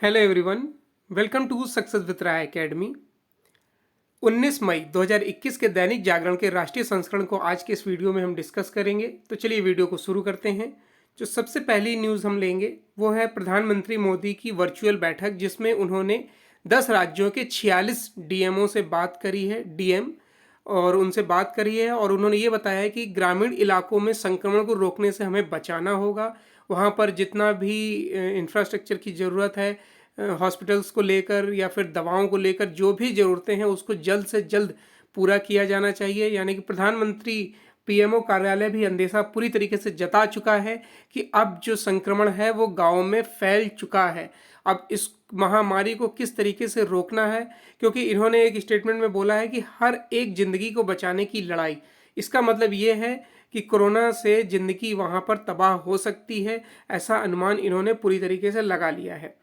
Hello everyone. Welcome to success with Rai Academy. 19 मई 2021 के दैनिक जागरण के राष्ट्रीय संस्करण को आज के इस वीडियो में हम डिस्कस करेंगे। तो चलिए वीडियो को शुरू करते हैं। जो सबसे पहली न्यूज़ हम लेंगे वो है प्रधानमंत्री मोदी की वर्चुअल बैठक, जिसमें उन्होंने 10 राज्यों के 46 डीएमओ से बात करी है, डीएम, और उनसे बात करी है। और उन्होंने ये बताया है कि ग्रामीण इलाकों में संक्रमण को रोकने से हमें बचाना होगा। वहाँ पर जितना भी इंफ्रास्ट्रक्चर की ज़रूरत है, हॉस्पिटल्स को लेकर या फिर दवाओं को लेकर जो भी ज़रूरतें हैं उसको जल्द से जल्द पूरा किया जाना चाहिए। यानी कि प्रधानमंत्री पीएमओ कार्यालय भी अंदेशा पूरी तरीके से जता चुका है कि अब जो संक्रमण है वो गाँव में फैल चुका है। अब इस महामारी को किस तरीके से रोकना है, क्योंकि इन्होंने एक स्टेटमेंट में बोला है कि हर एक ज़िंदगी को बचाने की लड़ाई। इसका मतलब ये है कि कोरोना से ज़िंदगी वहाँ पर तबाह हो सकती है, ऐसा अनुमान इन्होंने पूरी तरीके से लगा लिया है।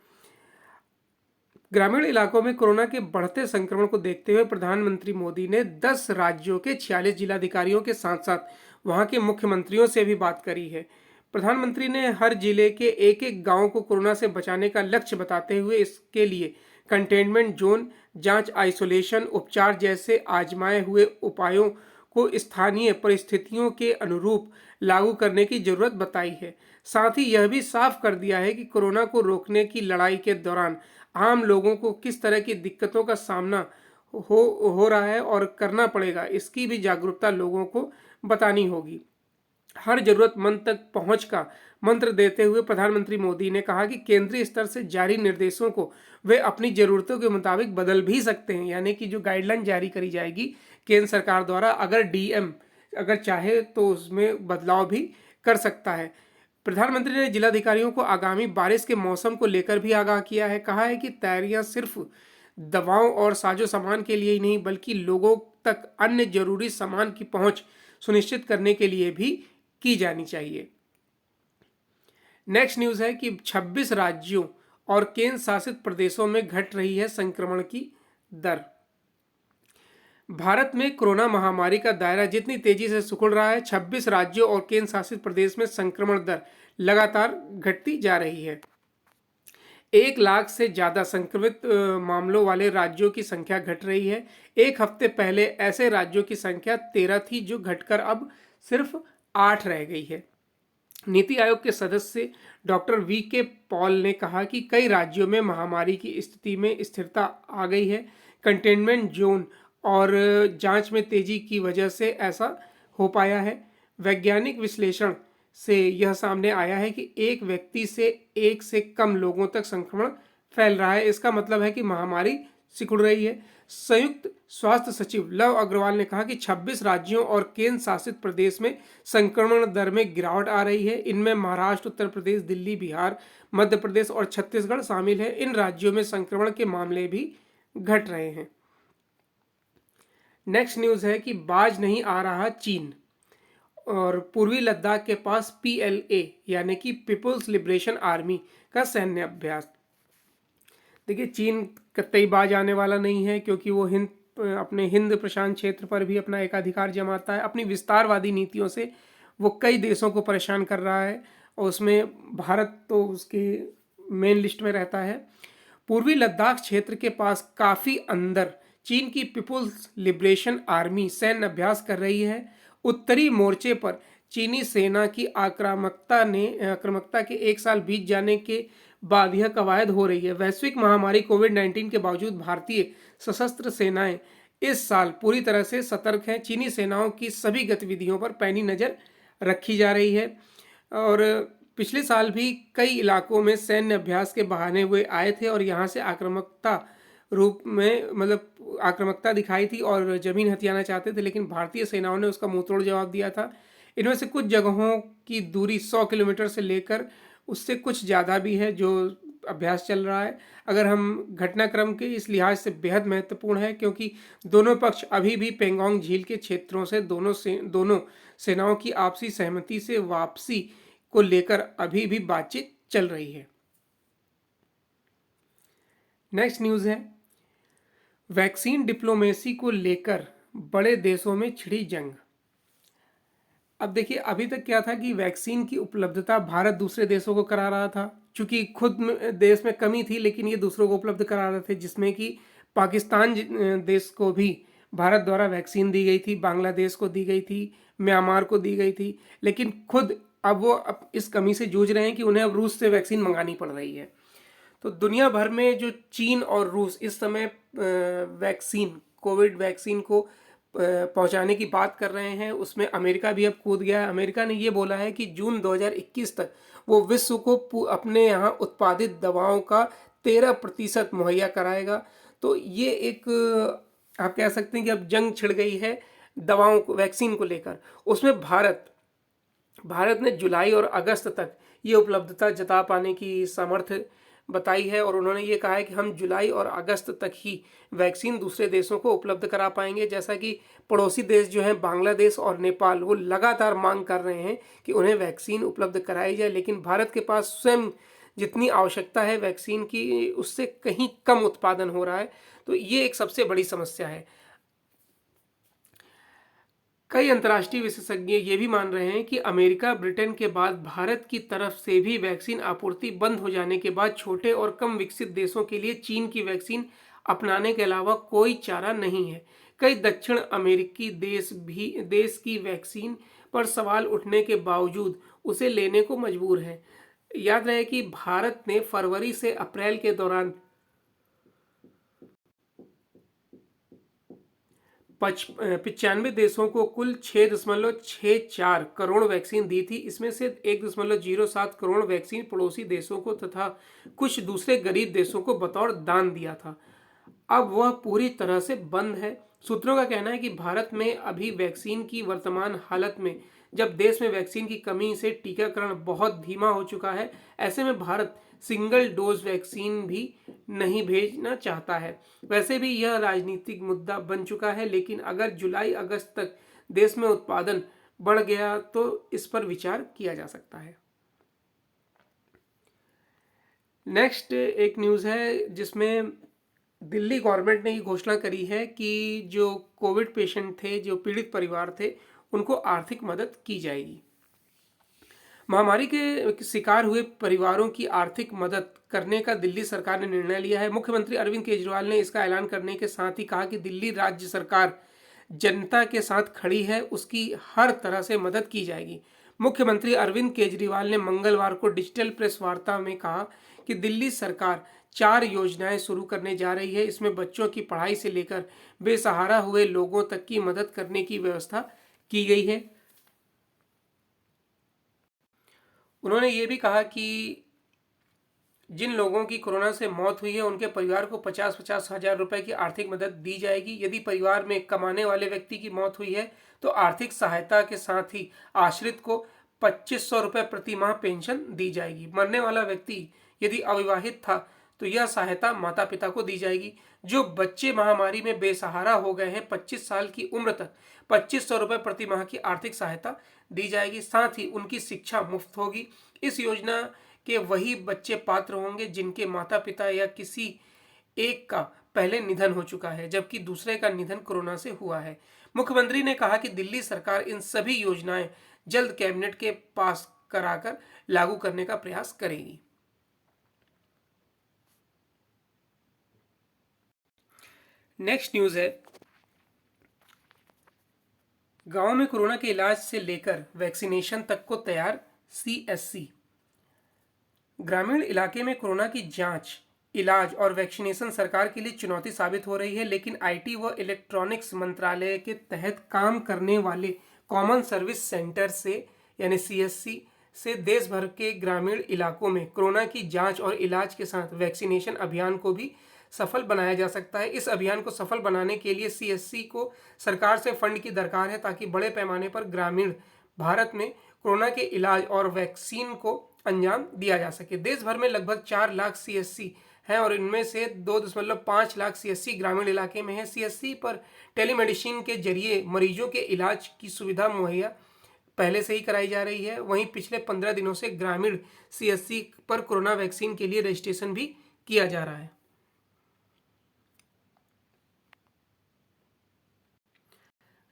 ग्रामीण इलाकों में कोरोना के बढ़ते संक्रमण को देखते हुए प्रधानमंत्री मोदी ने 10 राज्यों के 46 जिलाधिकारियों के साथ साथ वहां के मुख्यमंत्रियों से भी बात करी है। प्रधानमंत्री ने हर जिले के एक एक गांव को कोरोना से बचाने का लक्ष्य बताते हुए इसके लिए कंटेनमेंट जोन, जांच, आइसोलेशन, उपचार जैसे आजमाए हुए उपायों को स्थानीय परिस्थितियों के अनुरूप लागू करने की जरूरत बताई है। साथ ही यह भी साफ कर दिया है कि कोरोना को रोकने की लड़ाई के दौरान आम लोगों को किस तरह की दिक्कतों का सामना हो रहा है और करना पड़ेगा, इसकी भी जागरूकता लोगों को बतानी होगी। हर जरूरतमंद तक पहुंच का मंत्र देते हुए प्रधानमंत्री मोदी ने कहा कि केंद्रीय स्तर से जारी निर्देशों को वे अपनी जरूरतों के मुताबिक बदल भी सकते हैं। यानी कि जो गाइडलाइन जारी करी जाएगी केंद्र सरकार द्वारा, अगर डीएम अगर चाहे तो उसमें बदलाव भी कर सकता है। प्रधानमंत्री ने जिलाधिकारियों को आगामी बारिश के मौसम को लेकर भी आगाह किया है। कहा है कि तैयारियां सिर्फ दवाओं और साजो सामान के लिए ही नहीं बल्कि लोगों तक अन्य जरूरी सामान की पहुंच सुनिश्चित करने के लिए भी की जानी चाहिए। नेक्स्ट न्यूज़ है कि 26 राज्यों और केंद्र शासित प्रदेशों में घट रही है संक्रमण की दर। भारत में कोरोना महामारी का दायरा जितनी तेजी से सिकुड़ रहा है, 26 राज्यों और केंद्र शासित प्रदेश में संक्रमण दर लगातार घटती जा रही है। 1 लाख से ज़्यादा संक्रमित मामलों वाले राज्यों की संख्या घट रही है। एक हफ्ते पहले ऐसे राज्यों की संख्या 13 थी, जो घटकर अब सिर्फ 8 रह गई है। नीति आयोग के सदस्य डॉक्टर वी के पॉल ने कहा कि कई राज्यों में महामारी की स्थिति में स्थिरता आ गई है। कंटेनमेंट जोन और जांच में तेजी की वजह से ऐसा हो पाया है। वैज्ञानिक विश्लेषण से यह सामने आया है कि एक व्यक्ति से एक से कम लोगों तक संक्रमण फैल रहा है। इसका मतलब है कि महामारी सिकुड़ रही है। संयुक्त स्वास्थ्य सचिव लव अग्रवाल ने कहा कि 26 राज्यों और केंद्र शासित प्रदेश में संक्रमण दर में गिरावट आ रही है। इनमें महाराष्ट्र, उत्तर प्रदेश, दिल्ली, बिहार, मध्य प्रदेश और छत्तीसगढ़ शामिल है। इन राज्यों में संक्रमण के मामले भी घट रहे हैं। नेक्स्ट न्यूज़ है कि बाज नहीं आ रहा चीन और पूर्वी लद्दाख के पास पीएलए यानी कि पीपुल्स लिबरेशन आर्मी का सैन्य अभ्यास। देखिए, चीन कतई बाज आने वाला नहीं है, क्योंकि वो अपने हिंद प्रशांत क्षेत्र पर भी अपना एकाधिकार जमाता है। अपनी विस्तारवादी नीतियों से वो कई देशों को परेशान कर रहा है और उसमें भारत तो उसकी मेन लिस्ट में रहता है। पूर्वी लद्दाख क्षेत्र के पास काफ़ी अंदर चीन की पीपुल्स लिबरेशन आर्मी सैन्य अभ्यास कर रही है। उत्तरी मोर्चे पर चीनी सेना की आक्रामकता के 1 साल बीत जाने के बाद यह कवायद हो रही है। वैश्विक महामारी कोविड-19 के बावजूद भारतीय सशस्त्र सेनाएं इस साल पूरी तरह से सतर्क हैं। चीनी सेनाओं की सभी गतिविधियों पर पैनी नज़र रखी जा रही है और पिछले साल भी कई इलाकों में सैन्य अभ्यास के बहाने वे आए थे और यहाँ से आक्रामकता दिखाई थी और जमीन हथियाना चाहते थे, लेकिन भारतीय सेनाओं ने उसका मुंहतोड़ जवाब दिया था। इनमें से कुछ जगहों की दूरी 100 किलोमीटर से लेकर उससे कुछ ज़्यादा भी है जो अभ्यास चल रहा है। अगर हम घटनाक्रम के इस लिहाज से बेहद महत्वपूर्ण है, क्योंकि दोनों पक्ष अभी भी पेंगोंग झील के क्षेत्रों से दोनों सेनाओं की आपसी सहमति से वापसी को लेकर अभी भी बातचीत चल रही है। नेक्स्ट न्यूज़ है, वैक्सीन डिप्लोमेसी को लेकर बड़े देशों में छिड़ी जंग। अब देखिए, अभी तक क्या था कि वैक्सीन की उपलब्धता भारत दूसरे देशों को करा रहा था, चूँकि खुद देश में कमी थी, लेकिन ये दूसरों को उपलब्ध करा रहे थे, जिसमें कि पाकिस्तान देश को भी भारत द्वारा वैक्सीन दी गई थी, बांग्लादेश को दी गई थी, म्यांमार को दी गई थी। लेकिन खुद अब वो अब इस कमी से जूझ रहे हैं कि उन्हें अब रूस से वैक्सीन मंगानी पड़ रही है। तो दुनिया भर में जो चीन और रूस इस समय वैक्सीन, कोविड वैक्सीन को पहुंचाने की बात कर रहे हैं, उसमें अमेरिका भी अब कूद गया है। अमेरिका ने ये बोला है कि जून 2021 तक वो विश्व को अपने यहाँ उत्पादित दवाओं का 13% मुहैया कराएगा। तो ये एक आप कह सकते हैं कि अब जंग छिड़ गई है दवाओं को, वैक्सीन को लेकर। उसमें भारत ने जुलाई और अगस्त तक ये उपलब्धता जता पाने की सामर्थ्य बताई है, और उन्होंने ये कहा है कि हम जुलाई और अगस्त तक ही वैक्सीन दूसरे देशों को उपलब्ध करा पाएंगे। जैसा कि पड़ोसी देश जो हैं बांग्लादेश और नेपाल, वो लगातार मांग कर रहे हैं कि उन्हें वैक्सीन उपलब्ध कराई जाए, लेकिन भारत के पास स्वयं जितनी आवश्यकता है वैक्सीन की, उससे कहीं कम उत्पादन हो रहा है। तो ये एक सबसे बड़ी समस्या है। कई अंतर्राष्ट्रीय विशेषज्ञ ये भी मान रहे हैं कि अमेरिका, ब्रिटेन के बाद भारत की तरफ से भी वैक्सीन आपूर्ति बंद हो जाने के बाद छोटे और कम विकसित देशों के लिए चीन की वैक्सीन अपनाने के अलावा कोई चारा नहीं है। कई दक्षिण अमेरिकी देश की वैक्सीन पर सवाल उठने के बावजूद उसे लेने को मजबूर हैं। याद रहे कि भारत ने फरवरी से अप्रैल के दौरान 95 देशों को कुल 6.64 करोड़ वैक्सीन दी थी। इसमें से 1.07 करोड़ वैक्सीन पड़ोसी देशों को तथा कुछ दूसरे गरीब देशों को बतौर दान दिया था। अब वह पूरी तरह से बंद है। सूत्रों का कहना है कि भारत में अभी वैक्सीन की वर्तमान हालत में, जब देश में वैक्सीन की कमी से टीकाकरण बहुत धीमा हो चुका है, ऐसे में भारत सिंगल डोज वैक्सीन भी नहीं भेजना चाहता है। वैसे भी यह राजनीतिक मुद्दा बन चुका है, लेकिन अगर जुलाई अगस्त तक देश में उत्पादन बढ़ गया तो इस पर विचार किया जा सकता है। नेक्स्ट एक न्यूज़ है जिसमें दिल्ली गवर्नमेंट ने ये घोषणा करी है कि जो कोविड पेशेंट थे, जो पीड़ित परिवार थे, उनको आर्थिक मदद की जाएगी। महामारी के शिकार हुए परिवारों की आर्थिक मदद करने का दिल्ली सरकार ने निर्णय लिया है। मुख्यमंत्री अरविंद केजरीवाल ने इसका ऐलान करने के साथ ही कहा कि दिल्ली राज्य सरकार जनता के साथ खड़ी है, उसकी हर तरह से मदद की जाएगी। मुख्यमंत्री अरविंद केजरीवाल ने मंगलवार को डिजिटल प्रेस वार्ता में कहा कि दिल्ली सरकार 4 योजनाएं शुरू करने जा रही है। इसमें बच्चों की पढ़ाई से लेकर बेसहारा हुए लोगों तक की मदद करने की व्यवस्था की गई है। उन्होंने ये भी कहा कि जिन लोगों की कोरोना से मौत हुई है उनके परिवार को 50-50 हजार रुपए की आर्थिक मदद दी जाएगी। यदि परिवार में कमाने वाले व्यक्ति की मौत हुई है तो आर्थिक सहायता के साथ ही आश्रित को 2500 रुपये प्रति माह पेंशन दी जाएगी। मरने वाला व्यक्ति यदि अविवाहित था तो यह सहायता माता पिता को दी जाएगी। जो बच्चे महामारी में बेसहारा हो गए हैं 25 साल की उम्र तक 2500 रुपये प्रति माह की आर्थिक सहायता दी जाएगी। साथ ही उनकी शिक्षा मुफ्त होगी। इस योजना के वही बच्चे पात्र होंगे जिनके माता पिता या किसी एक का पहले निधन हो चुका है, जबकि दूसरे का निधन कोरोना से हुआ है। मुख्यमंत्री ने कहा कि दिल्ली सरकार इन सभी योजनाएं जल्द कैबिनेट के पास कराकर लागू करने का प्रयास करेगी। नेक्स्ट न्यूज है, गांव में कोरोना के इलाज से लेकर वैक्सीनेशन तक को तैयार सीएससी। ग्रामीण इलाके में कोरोना की जांच, इलाज और वैक्सीनेशन सरकार के लिए चुनौती साबित हो रही है, लेकिन आईटी व इलेक्ट्रॉनिक्स मंत्रालय के तहत काम करने वाले कॉमन सर्विस सेंटर से यानी सीएससी से देश भर के ग्रामीण इलाकों में कोरोना की जांच और इलाज के साथ वैक्सीनेशन अभियान को भी सफल बनाया जा सकता है। इस अभियान को सफल बनाने के लिए सीएससी को सरकार से फंड की दरकार है, ताकि बड़े पैमाने पर ग्रामीण भारत में कोरोना के इलाज और वैक्सीन को अंजाम दिया जा सके। देश भर में लगभग 4 लाख सीएससी हैं और इनमें से 2.5 लाख सीएससी ग्रामीण इलाके में है। सीएससी पर टेलीमेडिसिन के जरिए मरीजों के इलाज की सुविधा मुहैया पहले से ही कराई जा रही है। वहीं पिछले 15 दिनों से ग्रामीण सीएससी पर कोरोना वैक्सीन के लिए रजिस्ट्रेशन भी किया जा रहा है।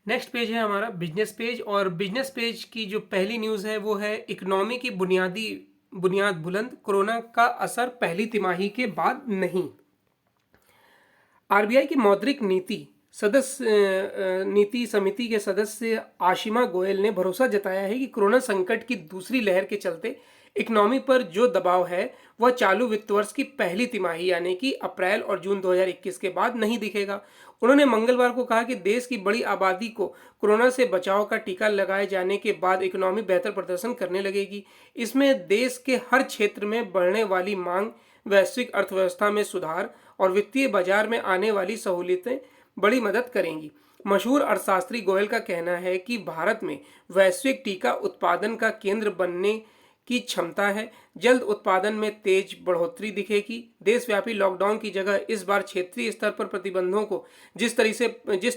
नेक्स्ट पेज है हमारा बिजनेस पेज, और बिजनेस पेज की जो पहली न्यूज़ है वो है इकोनॉमी की बुनियादी बुनियाद बुलंद, कोरोना का असर पहली तिमाही के बाद नहीं। आरबीआई की मौद्रिक नीति समिति के सदस्य आशिमा गोयल ने भरोसा जताया है कि कोरोना संकट की दूसरी लहर के चलते इकोनॉमी पर जो दबाव है वह चालू वित्त वर्ष की पहली तिमाही यानी कि अप्रैल और जून 2021 के बाद नहीं दिखेगा। उन्होंने मंगलवार को कहा कि देश की बड़ी आबादी को कोरोना से बचाव का टीका लगाए जाने के बाद इकोनॉमी बेहतर प्रदर्शन करने लगेगी। इसमें देश के हर क्षेत्र में बढ़ने वाली मांग, वैश्विक अर्थव्यवस्था में सुधार और वित्तीय बाजार में आने वाली सहूलियतें बड़ी मदद करेंगी। मशहूर अर्थशास्त्री गोयल का कहना है कि भारत में वैश्विक टीका उत्पादन का केंद्र बनने की क्षमता है। जल्द उत्पादन में तेज बढ़ोतरी दिखेगी। देशव्यापी लॉकडाउन की जगह इस बार क्षेत्रीय स्तर पर प्रतिबंधों को जिस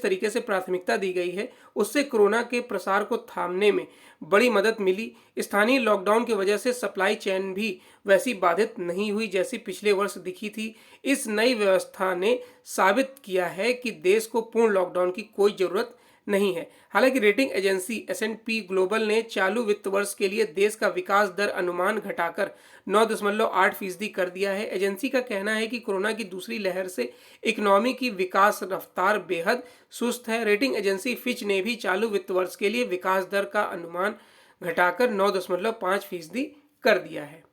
तरीके से प्राथमिकता दी गई है उससे कोरोना के प्रसार को थामने में बड़ी मदद मिली। स्थानीय लॉकडाउन की वजह से सप्लाई चेन भी वैसी बाधित नहीं हुई जैसी पिछले वर्ष दिखी थी। इस नई व्यवस्था ने साबित किया है कि देश को पूर्ण लॉकडाउन की कोई जरूरत नहीं है। हालांकि रेटिंग एजेंसी S&P ग्लोबल ने चालू वित्त वर्ष के लिए देश का विकास दर अनुमान घटाकर 9.8% कर दिया है। एजेंसी का कहना है कि कोरोना की दूसरी लहर से इकोनॉमी की विकास रफ्तार बेहद सुस्त है। रेटिंग एजेंसी फिच ने भी चालू वित्त वर्ष के लिए विकास दर का अनुमान घटाकर 9.5% कर दिया है।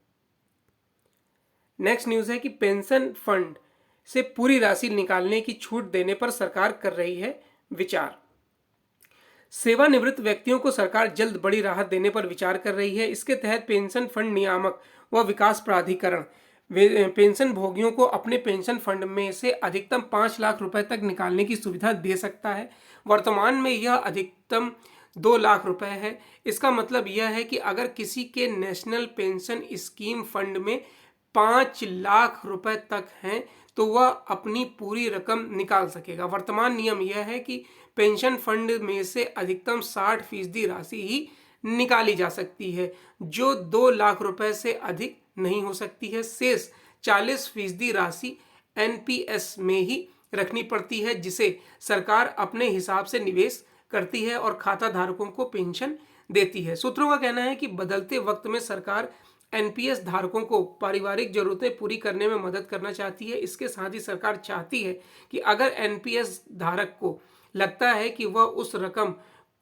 नेक्स्ट न्यूज है कि पेंशन फंड से पूरी राशि निकालने की छूट देने पर सरकार कर रही है विचार। सेवानिवृत्त व्यक्तियों को सरकार जल्द बड़ी राहत देने पर विचार कर रही है। इसके तहत पेंशन फंड नियामक व विकास प्राधिकरण पेंशन भोगियों को अपने पेंशन फंड में से अधिकतम 5 लाख रुपए तक निकालने की सुविधा दे सकता है। वर्तमान में यह अधिकतम 2 लाख रुपए है। इसका मतलब यह है कि अगर किसी के नेशनल पेंशन स्कीम फंड में 5 लाख रुपए तक हैं तो वह अपनी पूरी रकम निकाल सकेगा। वर्तमान नियम यह है कि पेंशन फंड में से अधिकतम 60% राशि ही निकाली जा सकती है, जो 2 लाख रुपए से अधिक नहीं हो सकती है। शेष 40% राशि एनपीएस में ही रखनी पड़ती है, जिसे सरकार अपने हिसाब से निवेश करती है और खाता धारकों को पेंशन देती है। सूत्रों का कहना है कि बदलते वक्त में सरकार एनपीएस धारकों को पारिवारिक जरूरतें पूरी करने में मदद करना चाहती है। इसके साथ ही सरकार चाहती है कि अगर एनपीएस धारक को लगता है कि वह उस रकम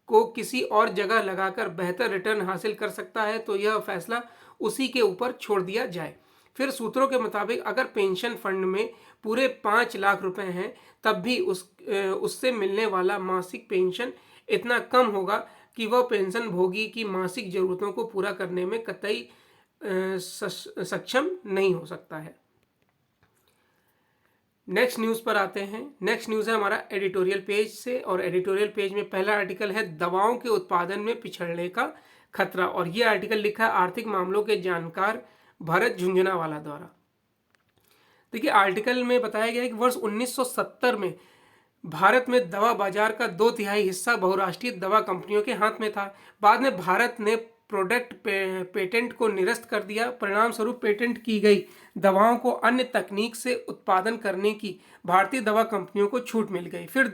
को किसी और जगह लगाकर बेहतर रिटर्न हासिल कर सकता है तो यह फैसला उसी के ऊपर छोड़ दिया जाए। फिर सूत्रों के मुताबिक अगर पेंशन फंड में पूरे 5 लाख रुपए हैं तब भी उससे मिलने वाला मासिक पेंशन इतना कम होगा कि वह पेंशन भोगी की मासिक जरूरतों को पूरा करने में कतई सक्षम नहीं हो सकता है। नेक्स्ट न्यूज पर आते हैं। नेक्स्ट न्यूज है हमारा एडिटोरियल पेज से और एडिटोरियल पेज में पहला आर्टिकल है दवाओं के उत्पादन में पिछड़ने का खतरा और यह आर्टिकल लिखा है आर्थिक मामलों के जानकार भरत झुंझुनवाला द्वारा। देखिए आर्टिकल में बताया गया है कि वर्ष 1970 में भारत में दवा बाजार का 2/3 हिस्सा बहुराष्ट्रीय दवा कंपनियों के हाथ में था। बाद में भारत ने प्रोडक्ट पेटेंट को निरस्त कर दिया। परिणाम स्वरूप पेटेंट की गई दवाओं को अन्य तकनीक से उत्पादन करने की भारतीय दवा कंपनियों को छूट मिल गई। फिर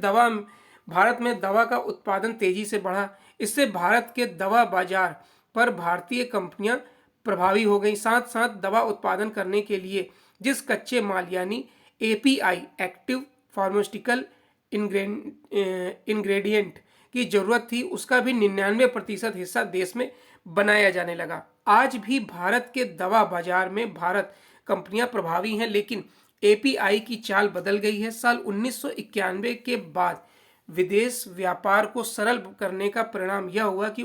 भारत में दवा का उत्पादन तेजी से बढ़ा। इससे भारत के दवा बाजार पर भारतीय कंपनियां प्रभावी हो गई। साथ साथ दवा उत्पादन करने के लिए जिस कच्चे माल यानी एपीआई एक्टिव फार्मास्यूटिकल इंग्रेडिएंट की जरूरत थी उसका भी 99% हिस्सा देश में बनाया जाने लगा। आज भी भारत के दवा बाजार में भारत कंपनियां प्रभावी हैं, लेकिन एपीआई की चाल बदल गई है। साल 1991 के बाद विदेश व्यापार को सरल करने का परिणाम यह हुआ कि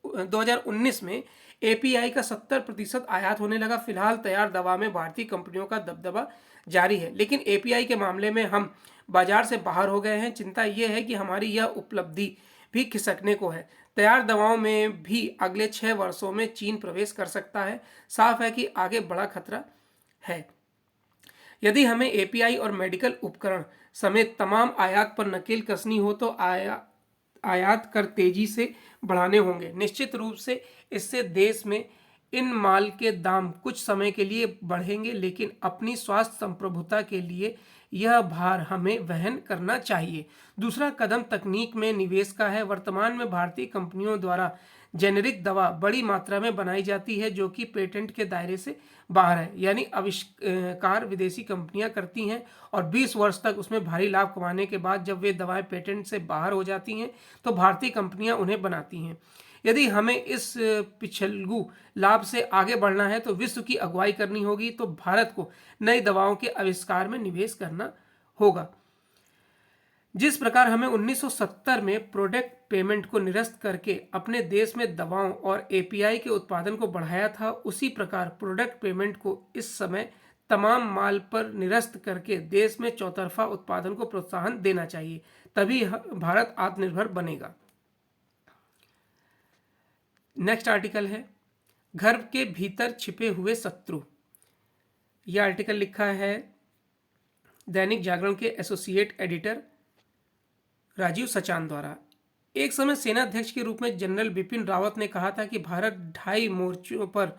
2019 में एपीआई का 70% आयात होने लगा। फिलहाल तैयार दवा में भारतीय कंपनियों का दबदबा जारी है, लेकिन एपीआई के मामले में हम बाजार से बाहर हो गए हैं। चिंता यह है कि हमारी यह उपलब्धि भी खिसकने को है। तैयार दवाओं में भी अगले 6 वर्षों में चीन प्रवेश कर सकता है। साफ है कि आगे बड़ा खतरा है। यदि हमें एपीआई और मेडिकल उपकरण समेत तमाम आयात पर नकेल कसनी हो तो आयात कर तेजी से बढ़ाने होंगे। निश्चित रूप से इससे देश में इन माल के दाम कुछ समय के लिए बढ़ेंगे, लेकिन अपनी स्वास्थ्य संप्रभुता के लिए यह भार हमें वहन करना चाहिए। दूसरा कदम तकनीक में निवेश का है। वर्तमान में भारतीय कंपनियों द्वारा जेनेरिक दवा बड़ी मात्रा में बनाई जाती है जो कि पेटेंट के दायरे से बाहर है, यानी आविष्कार विदेशी कंपनियां करती हैं और 20 वर्ष तक उसमें भारी लाभ कमाने के बाद जब वे दवाएं पेटेंट से बाहर हो जाती हैं तो भारतीय कंपनियां उन्हें बनाती हैं। यदि हमें इस पिछलगू लाभ से आगे बढ़ना है तो विश्व की अगुवाई करनी होगी, तो भारत को नई दवाओं के आविष्कार में निवेश करना होगा। जिस प्रकार हमें 1970 में प्रोडक्ट पेमेंट को निरस्त करके अपने देश में दवाओं और एपीआई के उत्पादन को बढ़ाया था, उसी प्रकार प्रोडक्ट पेमेंट को इस समय तमाम माल पर निरस्त करके देश में चौतरफा उत्पादन को प्रोत्साहन देना चाहिए, तभी भारत आत्मनिर्भर बनेगा। नेक्स्ट आर्टिकल है घर के भीतर छिपे हुए शत्रु। यह आर्टिकल लिखा है दैनिक जागरण के एसोसिएट एडिटर राजीव सचान द्वारा। एक समय सेनाध्यक्ष के रूप में जनरल बिपिन रावत ने कहा था कि भारत 2.5 मोर्चों पर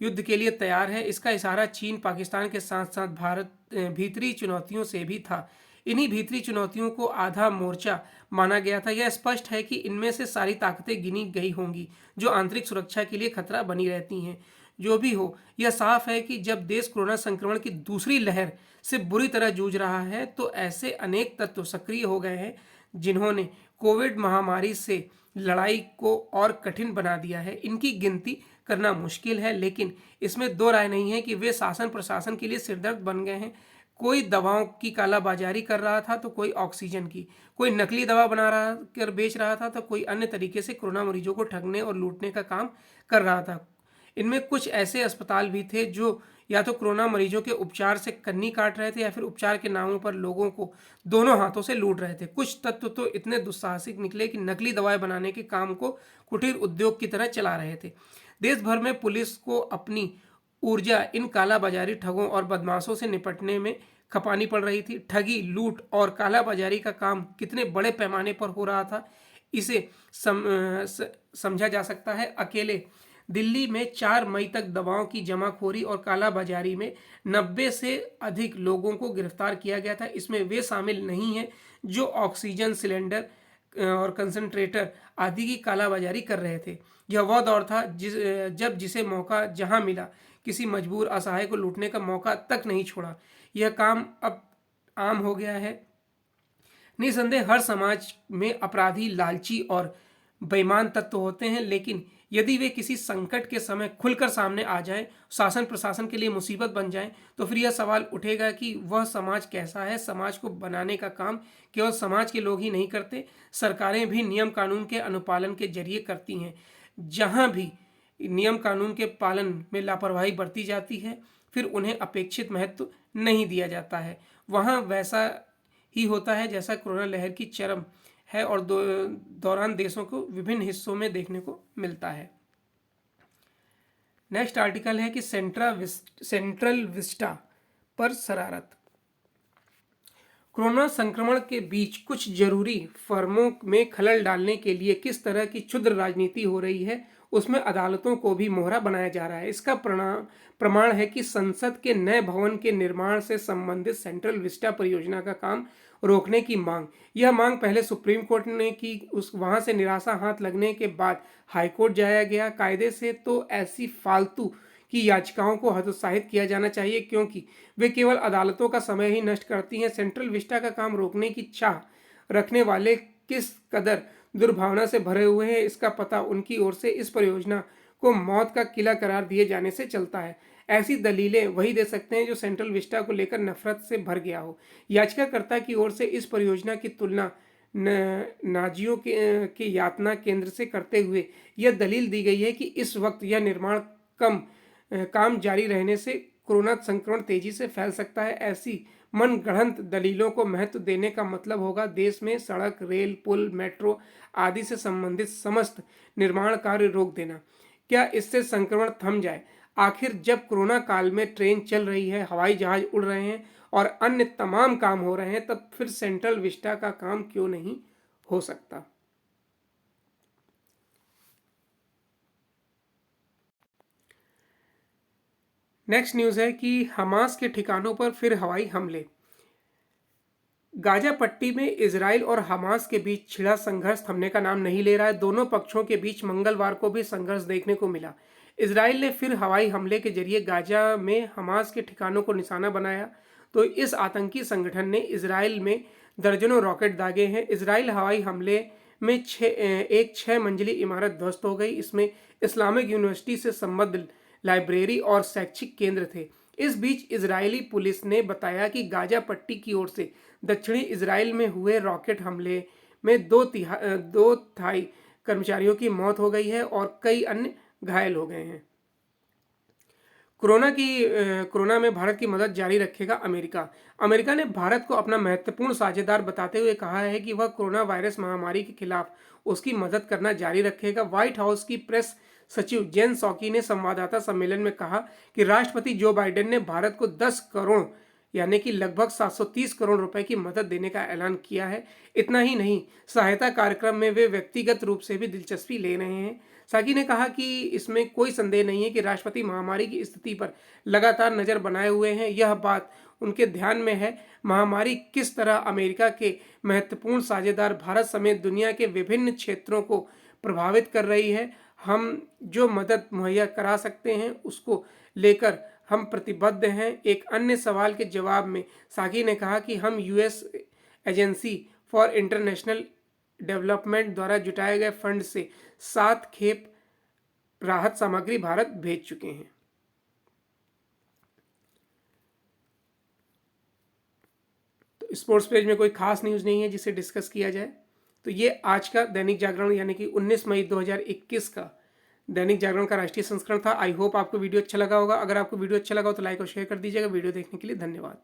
युद्ध के लिए तैयार है। इसका इशारा चीन, पाकिस्तान के साथ साथ भारत भीतरी चुनौतियों से भी था। इन्हीं भीतरी चुनौतियों को आधा मोर्चा माना गया था। यह स्पष्ट है कि इनमें से सारी ताकतें गिनी गई होंगी जो आंतरिक सुरक्षा के लिए खतरा बनी रहती हैं। जो भी हो, यह साफ है कि जब देश कोरोना संक्रमण की दूसरी लहर से बुरी तरह जूझ रहा है तो ऐसे अनेक तत्व सक्रिय हो गए हैं जिन्होंने कोविड महामारी से लड़ाई को और कठिन बना दिया है। इनकी गिनती करना मुश्किल है, लेकिन इसमें दो राय नहीं है कि वे शासन प्रशासन के लिए सिरदर्द बन गए हैं। कोई दवाओं की कालाबाजारी कर रहा था तो कोई ऑक्सीजन की, कोई नकली दवा बना रहा कर बेच रहा था तो कोई अन्य तरीके से कोरोना मरीजों को ठगने और लूटने का काम कर रहा था। इनमें कुछ ऐसे अस्पताल भी थे जो या तो कोरोना मरीजों के उपचार से कन्नी काट रहे थे या फिर उपचार के नामों पर लोगों को दोनों हाथों से लूट रहे थे। कुछ तत्व तो इतने दुस्साहसिक निकले कि नकली दवाएं बनाने के काम को कुटीर उद्योग की तरह चला रहे थे। देश भर में पुलिस को अपनी ऊर्जा इन कालाबाजारी ठगों और बदमाशों से निपटने में खपानी पड़ रही थी। ठगी, लूट और कालाबाजारी का काम कितने बड़े पैमाने पर हो रहा था इसे समझा जा सकता है। अकेले दिल्ली में 4 मई तक दवाओं की जमाखोरी और कालाबाजारी में 90 से अधिक लोगों को गिरफ्तार किया गया था। इसमें वे शामिल नहीं हैं जो ऑक्सीजन सिलेंडर और कंसंट्रेटर आदि की कालाबाजारी कर रहे थे। यह वह दौर था जब जिसे मौका जहां मिला किसी मजबूर असहाय को लूटने का मौका तक नहीं छोड़ा। यह काम अब आम हो गया है। निसंदेह हर समाज में अपराधी, लालची और बेईमान तत्व होते हैं, लेकिन यदि वे किसी संकट के समय खुलकर सामने आ जाएं, शासन प्रशासन के लिए मुसीबत बन जाएं, तो फिर यह सवाल उठेगा कि वह समाज कैसा है। समाज को बनाने का काम केवल समाज के लोग ही नहीं करते, सरकारें भी नियम कानून के अनुपालन के जरिए करती हैं। जहां भी नियम कानून के पालन में लापरवाही बरती जाती है, फिर उन्हें अपेक्षित महत्व नहीं दिया जाता है। वहाँ वैसा ही होता है जैसा कोरोना लहर की चरम है और दौरान देशों को विभिन्न हिस्सों में देखने को मिलता है। नेक्स्ट आर्टिकल है कि सेंट्रल विस्टा पर शरारत। कोरोना संक्रमण के बीच कुछ जरूरी फर्मों में खलल डालने के लिए किस तरह की क्षुद्र राजनीति हो रही है, उसमें अदालतों को भी मोहरा बनाया जा रहा है। इसका प्रमाण है कि संसद के नए भवन के निर्माण से संबंधित सेंट्रल विस्टा परियोजना का काम रोकने की मांग। यह मांग पहले सुप्रीम कोर्ट ने की, वहां से निराशा हाथ लगने के बाद हाईकोर्ट जाया गया। कायदे से तो ऐसी फालतू की याचिकाओं को हतोत्साहित किया जाना चाहिए क्योंकि वे केवल अदालतों का समय ही नष्ट करती हैं। सेंट्रल विस्टा का काम रोकने की चाह रखने वाले किस कदर दुर्भावना से भरे हुए हैं, इसका पता उनकी ओर से इस परियोजना को मौत का किला करार दिए जाने से चलता है। ऐसी दलीलें वही दे सकते हैं जो सेंट्रल विस्टा को लेकर नफरत से भर गया हो। याचिकाकर्ता की ओर से इस परियोजना की तुलना नाजियों के यातना केंद्र से करते हुए यह दलील दी गई है कि इस वक्त यह निर्माण काम जारी रहने से कोरोना संक्रमण तेजी से फैल सकता है। ऐसी मनगढ़ंत दलीलों को महत्व देने का मतलब होगा देश में सड़क, रेल, पुल, मेट्रो आदि से संबंधित समस्त निर्माण कार्य रोक देना। क्या इससे संक्रमण थम जाए? आखिर जब कोरोना काल में ट्रेन चल रही है, हवाई जहाज उड़ रहे हैं और अन्य तमाम काम हो रहे हैं, तब फिर सेंट्रल विस्टा का काम क्यों नहीं हो सकता? नेक्स्ट न्यूज़ है कि हमास के ठिकानों पर फिर हवाई हमले। गाजा पट्टी में इजराइल और हमास के बीच छिड़ा संघर्ष थमने का नाम नहीं ले रहा है। दोनों पक्षों के बीच मंगलवार को भी संघर्ष देखने को मिला। इजराइल ने फिर हवाई हमले के जरिए गाजा में हमास के ठिकानों को निशाना बनाया, तो इस आतंकी संगठन ने इजराइल में दर्जनों रॉकेट दागे हैं। इजराइल हवाई हमले में एक 6 मंजिली इमारत ध्वस्त हो गई। इसमें इस्लामिक यूनिवर्सिटी से संबद्ध लाइब्रेरी और शैक्षिक केंद्र थे। इस बीच इजरायली पुलिस ने बताया कि गाजा पट्टी की ओर से दक्षिणी इजराइल में हुए रॉकेट हमले में दो थाई कर्मचारियों की मौत हो गई है और कई अन्य घायल हो गए हैं। कोरोना में भारत की मदद जारी रखेगा अमेरिका। अमेरिका ने भारत को अपना महत्वपूर्ण साझेदार बताते हुए कहा है कि वह कोरोना वायरस महामारी के खिलाफ उसकी मदद करना जारी रखेगा। व्हाइट हाउस की प्रेस सचिव जेन सॉकी ने संवाददाता सम्मेलन में कहा कि राष्ट्रपति जो बाइडेन ने भारत को 10 करोड़ यानी कि लगभग 730 करोड़ रुपए की मदद देने का ऐलान किया है। इतना ही नहीं, सहायता कार्यक्रम में वे व्यक्तिगत रूप से भी दिलचस्पी ले रहे हैं। साकी ने कहा कि इसमें कोई संदेह नहीं है कि राष्ट्रपति महामारी की स्थिति पर लगातार नजर बनाए हुए हैं। यह बात उनके ध्यान में है महामारी किस तरह अमेरिका के महत्वपूर्ण साझेदार भारत समेत दुनिया के विभिन्न क्षेत्रों को प्रभावित कर रही है। हम जो मदद मुहैया करा सकते हैं उसको लेकर हम प्रतिबद्ध हैं। एक अन्य सवाल के जवाब में साकी ने कहा कि हम US agency for international development द्वारा जुटाए गए फंड से 7 खेप राहत सामग्री भारत भेज चुके हैं। तो स्पोर्ट्स पेज में कोई खास न्यूज़ नहीं है जिसे डिस्कस किया जाए। तो ये आज का दैनिक जागरण यानी कि 19 मई 2021 का दैनिक जागरण का राष्ट्रीय संस्करण था। आई होप आपको वीडियो अच्छा लगा होगा। अगर आपको वीडियो अच्छा लगा हो तो लाइक और शेयर कर दीजिएगा। वीडियो देखने के लिए धन्यवाद।